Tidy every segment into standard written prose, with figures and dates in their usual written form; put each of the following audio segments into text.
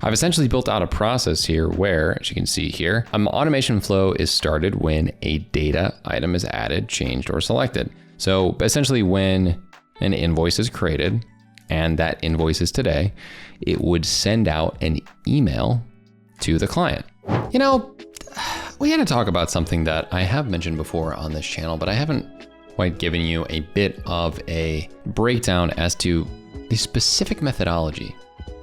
I've essentially built out a process here where, as you can see here, an automation flow is started when a data item is added, changed, or selected. So essentially when an invoice is created and that invoice is today, it would send out an email to the client. You know, we had to talk about something that I have mentioned before on this channel, but I haven't quite given you a bit of a breakdown as to the specific methodology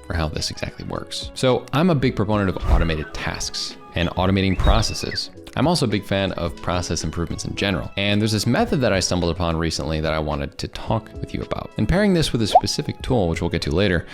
for how this exactly works. So I'm a big proponent of automated tasks and automating processes. I'm also a big fan of process improvements in general. And there's this method that I stumbled upon recently that I wanted to talk with you about. And pairing this with a specific tool, which we'll get to later,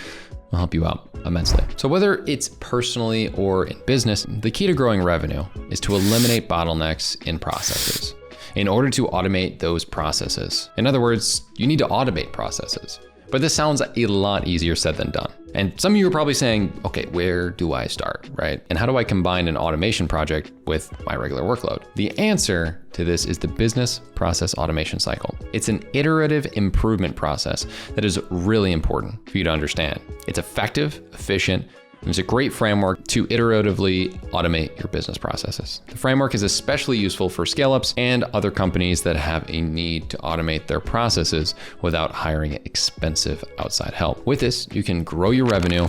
will help you out immensely. So whether it's personally or in business, the key to growing revenue is to eliminate bottlenecks in processes in order to automate those processes. In other words, you need to automate processes. But this sounds a lot easier said than done. And some of you are probably saying, okay, where do I start, right? And how do I combine an automation project with my regular workload? The answer to this is the business process automation cycle. It's an iterative improvement process that is really important for you to understand. It's effective, efficient, and it's a great framework to iteratively automate your business processes. The framework is especially useful for scale-ups and other companies that have a need to automate their processes without hiring expensive outside help. With this, you can grow your revenue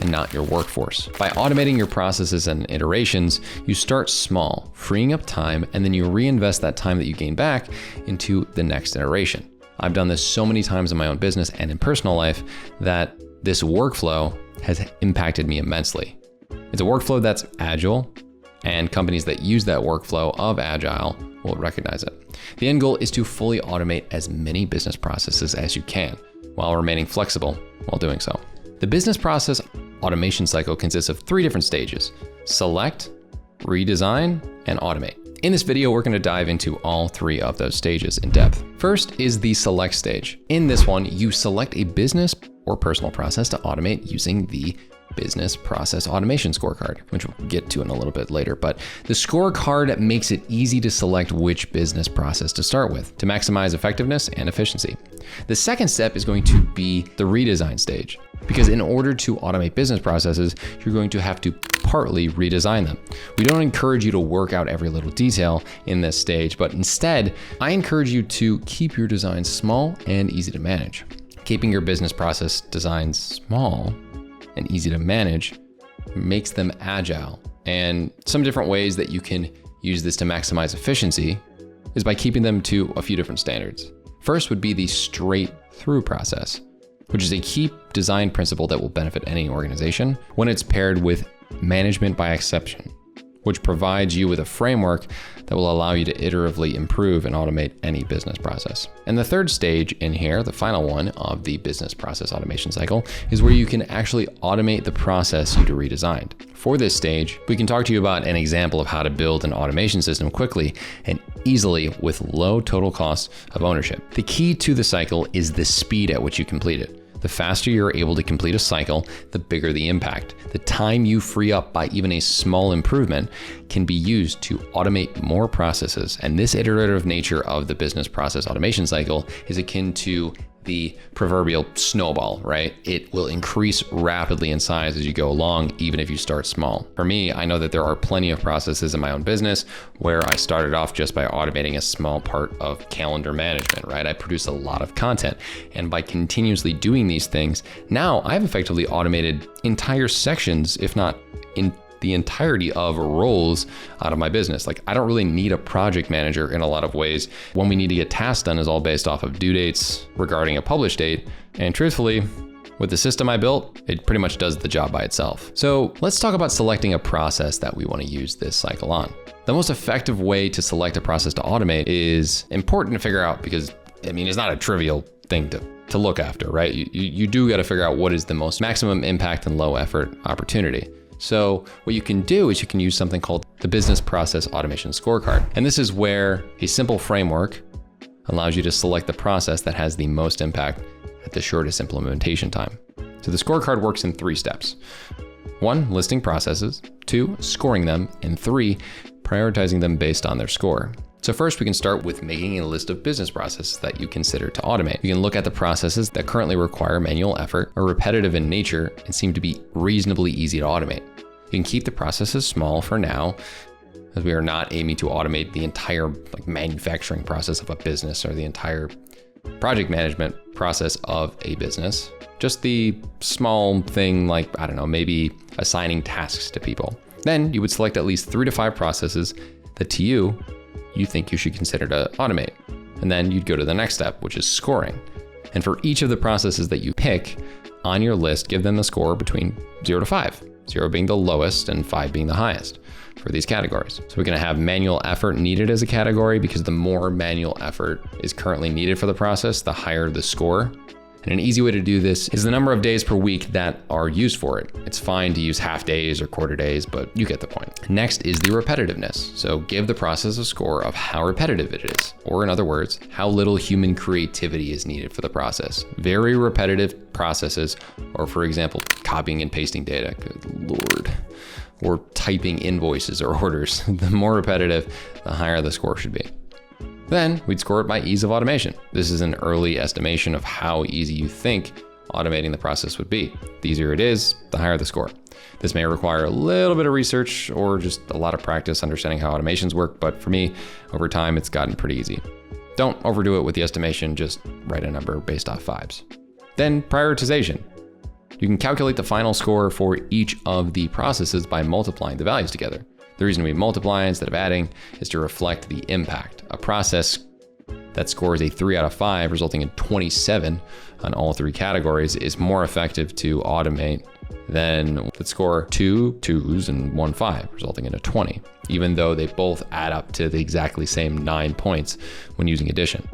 and not your workforce. By automating your processes and iterations, you start small, freeing up time, and then you reinvest that time that you gain back into the next iteration. I've done this so many times in my own business and in personal life that this workflow has impacted me immensely. It's a workflow that's agile, and companies that use that workflow of agile will recognize it. The end goal is to fully automate as many business processes as you can while remaining flexible while doing so. The business process automation cycle consists of 3 different stages: select, redesign, and automate. In this video, we're going to dive into all 3 of those stages in depth. First is the select stage. In this one, you select a business or personal process to automate using the business process automation scorecard, which we'll get to in a little bit later. But the scorecard makes it easy to select which business process to start with to maximize effectiveness and efficiency. The second step is going to be the redesign stage, because in order to automate business processes, you're going to have to partly redesign them. We don't encourage you to work out every little detail in this stage, but instead, I encourage you to keep your designs small and easy to manage. Keeping your business process designs small and easy to manage makes them agile. And some different ways that you can use this to maximize efficiency is by keeping them to a few different standards. First would be the straight through process, which is a key design principle that will benefit any organization when it's paired with management by exception, which provides you with a framework that will allow you to iteratively improve and automate any business process. And the third stage in here, the final one of the business process automation cycle, is where you can actually automate the process you've redesigned. For this stage, we can talk to you about an example of how to build an automation system quickly and easily with low total cost of ownership. The key to the cycle is the speed at which you complete it. The faster you're able to complete a cycle, the bigger the impact. The time you free up by even a small improvement can be used to automate more processes. And this iterative nature of the business process automation cycle is akin to the proverbial snowball, right? It will increase rapidly in size as you go along, even if you start small. For me, I know that there are plenty of processes in my own business where I started off just by automating a small part of calendar management, right? I produce a lot of content. And by continuously doing these things, now I've effectively automated entire sections, if not in the entirety of roles out of my business. Like, I don't really need a project manager in a lot of ways. When we need to get tasks done is all based off of due dates regarding a publish date. And truthfully, with the system I built, it pretty much does the job by itself. So let's talk about selecting a process that we want to use this cycle on. The most effective way to select a process to automate is important to figure out because, I mean, it's not a trivial thing to look after, right? You do got to figure out what is the most maximum impact and low effort opportunity. So what you can do is you can use something called the Business Process Automation Scorecard. And this is where a simple framework allows you to select the process that has the most impact at the shortest implementation time. So the scorecard works in 3 steps. 1, listing processes. 2, scoring them. And 3, prioritizing them based on their score. So first, we can start with making a list of business processes that you consider to automate. You can look at the processes that currently require manual effort, are repetitive in nature, and seem to be reasonably easy to automate. You can keep the processes small for now, as we are not aiming to automate the entire manufacturing process of a business or the entire project management process of a business. Just the small thing like, I don't know, maybe assigning tasks to people. Then you would select at least 3 to 5 processes that to you think you should consider to automate. And then you'd go to the next step, which is scoring. And for each of the processes that you pick on your list, give them a score between 0 to 5, 0 being the lowest and 5 being the highest for these categories. So we're gonna have manual effort needed as a category, because the more manual effort is currently needed for the process, the higher the score. And an easy way to do this is the number of days per week that are used for it. It's fine to use half days or quarter days, but you get the point. Next is the repetitiveness. So give the process a score of how repetitive it is, or in other words, how little human creativity is needed for the process. Very repetitive processes, or for example, copying and pasting data, good Lord, or typing invoices or orders. The more repetitive, the higher the score should be. Then we'd score it by ease of automation. This is an early estimation of how easy you think automating the process would be. The easier it is, the higher the score. This may require a little bit of research or just a lot of practice understanding how automations work, but for me, over time, it's gotten pretty easy. Don't overdo it with the estimation, just write a number based off 5s. Then prioritization. You can calculate the final score for each of the processes by multiplying the values together. The reason we multiply instead of adding is to reflect the impact. A process that scores a 3 out of 5, resulting in 27 on all 3 categories, is more effective to automate than that score 2 2s and 1 5, resulting in a 20, even though they both add up to the exactly same 9 points when using addition.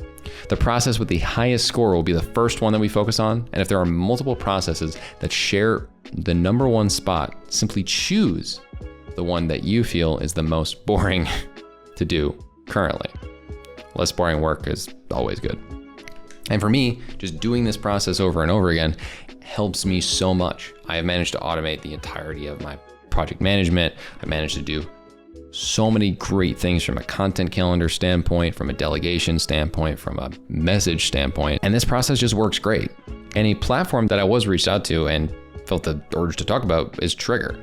The process with the highest score will be the first one that we focus on, and if there are multiple processes that share the number 1 spot, simply choose the one that you feel is the most boring to do currently. Less boring work is always good. And for me, just doing this process over and over again helps me so much. I have managed to automate the entirety of my project management. I managed to do so many great things from a content calendar standpoint, from a delegation standpoint, from a message standpoint. And this process just works great. And a platform that I was reached out to and felt the urge to talk about is Trigger.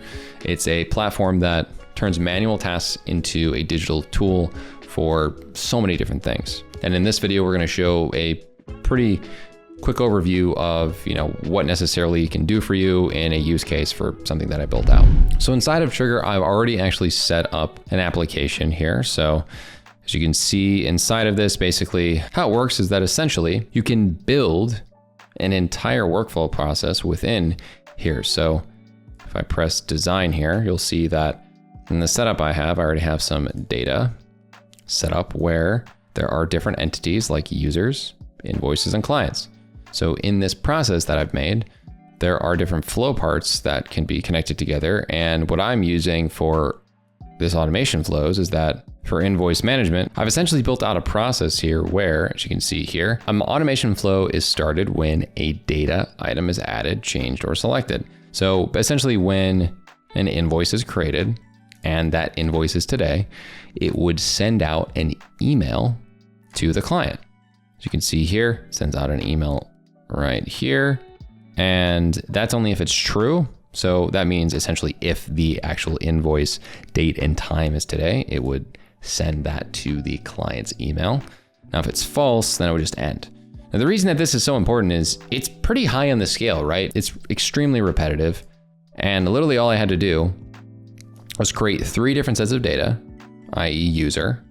It's a platform that turns manual tasks into a digital tool for so many different things. And in this video, we're going to show a pretty quick overview of, what necessarily it can do for you in a use case for something that I built out. So inside of Trigger, I've already actually set up an application here. So as you can see inside of this, basically how it works is that essentially you can build an entire workflow process within here. So if I press design here, you'll see that in the setup I already have some data set up where there are different entities like users, invoices, and clients. So in this process that I've made, there are different flow parts that can be connected together. And what I'm using for this automation flows is that for invoice management, I've essentially built out a process here where, as you can see here, an automation flow is started when a data item is added, changed, or selected. So essentially when an invoice is created and that invoice is today, it would send out an email to the client. As you can see here, it sends out an email right here. And that's only if it's true. So that means essentially if the actual invoice date and time is today, it would send that to the client's email. Now, if it's false, then it would just end. Now, the reason that this is so important is it's pretty high on the scale, right? It's extremely repetitive. And literally all I had to do was create 3 different sets of data, i.e. user,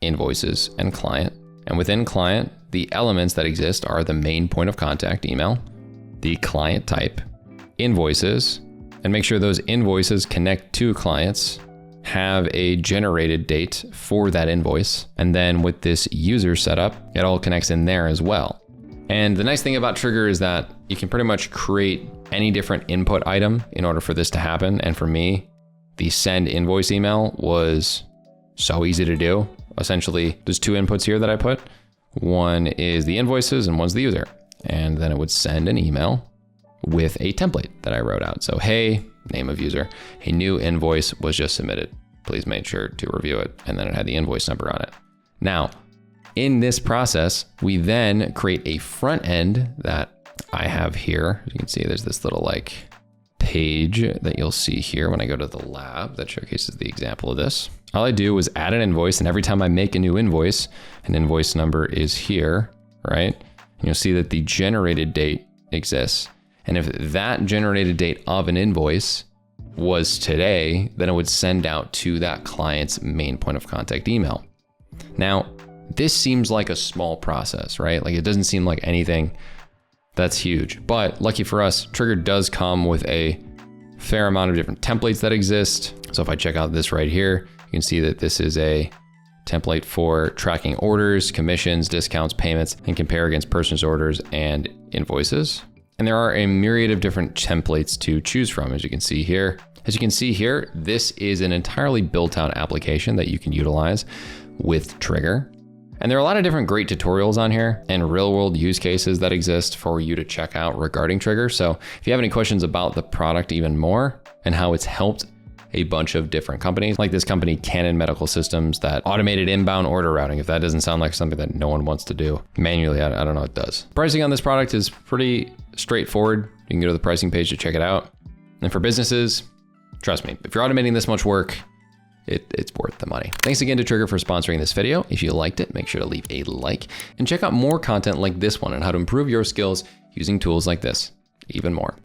invoices, and client. And within client, the elements that exist are the main point of contact email, the client type, invoices, and make sure those invoices connect to clients, have a generated date for that invoice. And then with this user setup, it all connects in there as well. And the nice thing about Trigger is that you can pretty much create any different input item in order for this to happen. And for me, the send invoice email was so easy to do. Essentially, there's 2 inputs here that I put. One is the invoices and one's the user. And then it would send an email with a template that I wrote out. So, hey, name of user, a new invoice was just submitted. Please make sure to review it. And then it had the invoice number on it. Now, in this process, we then create a front end that I have here. As you can see, there's this little like page that you'll see here when I go to the lab that showcases the example of this. All I do is add an invoice, and every time I make a new invoice, an invoice number is here, right? And you'll see that the generated date exists. And if that generated date of an invoice was today, then it would send out to that client's main point of contact email. Now, this seems like a small process, right? Like it doesn't seem like anything that's huge, but lucky for us, Trigger does come with a fair amount of different templates that exist. So if I check out this right here, you can see that this is a template for tracking orders, commissions, discounts, payments, and compare against purchase orders and invoices. And there are a myriad of different templates to choose from, as you can see here. As you can see here, this is an entirely built out application that you can utilize with Trigger. And there are a lot of different great tutorials on here and real world use cases that exist for you to check out regarding Trigger. So if you have any questions about the product even more and how it's helped a bunch of different companies, like this company, Canon Medical Systems, that automated inbound order routing, if that doesn't sound like something that no one wants to do manually, I don't know what does. Pricing on this product is pretty straightforward. You can go to the pricing page to check it out. And for businesses, trust me, if you're automating this much work, it's worth the money. Thanks again to Trigger for sponsoring this video. If you liked it, make sure to leave a like and check out more content like this one on how to improve your skills using tools like this even more.